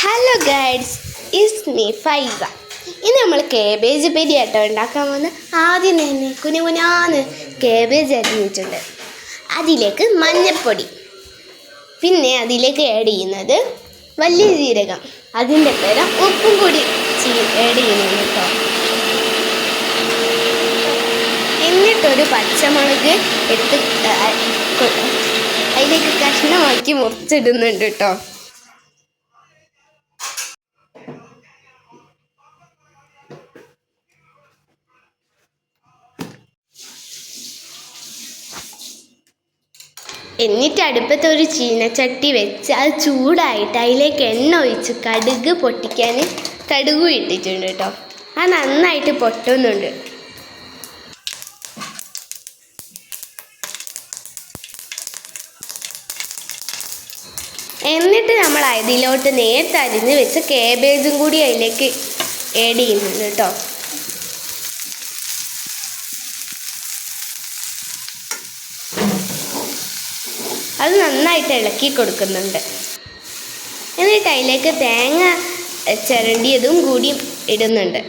Hello guys, it's me Faiza. ഇന്ന് നമ്മൾ cabbage peri ആട്ടോ ഉണ്ടാക്കാൻ പോകുന്ന. ആദ്യം തന്നെ കുനുകുനാന്ന് കേബേജ് അരിഞ്ഞിട്ടുണ്ട്. അതിലേക്ക് മഞ്ഞൾപ്പൊടി, പിന്നെ അതിലേക്ക് ആഡ് ചെയ്യുന്നത് വലിയ ജീരകം, അതിൻ്റെ പേര് ഉപ്പും കൂടി ആഡ് ചെയ്യുന്നുണ്ട് കേട്ടോ. എന്നിട്ടൊരു പച്ചമുളക് എടുത്ത് അതിലേക്ക് കഷ്ണമാക്കി മുറിച്ചിടുന്നുണ്ട് കേട്ടോ. എന്നിട്ട് അടുപ്പത്ത് ഒരു ചീനച്ചട്ടി വെച്ച് അത് ചൂടായിട്ട് അതിലേക്ക് എണ്ണ ഒഴിച്ച് കടുക് പൊട്ടിക്കാൻ കടുകും ഇട്ടിട്ടുണ്ട് കേട്ടോ. അത് നന്നായിട്ട് പൊട്ടുന്നുണ്ട്. എന്നിട്ട് നമ്മൾ അതിലോട്ട് നേരത്തെ അരിഞ്ഞ് വെച്ച് കേബേജും കൂടി അതിലേക്ക് ആഡ് ചെയ്യുന്നുണ്ട് കേട്ടോ. അത് നന്നായിട്ട് ഇളക്കി കൊടുക്കുന്നുണ്ട്. എന്നിട്ട് അതിലേക്ക് തേങ്ങ ചിരണ്ടിയതും കൂടി ഇടുന്നുണ്ട്.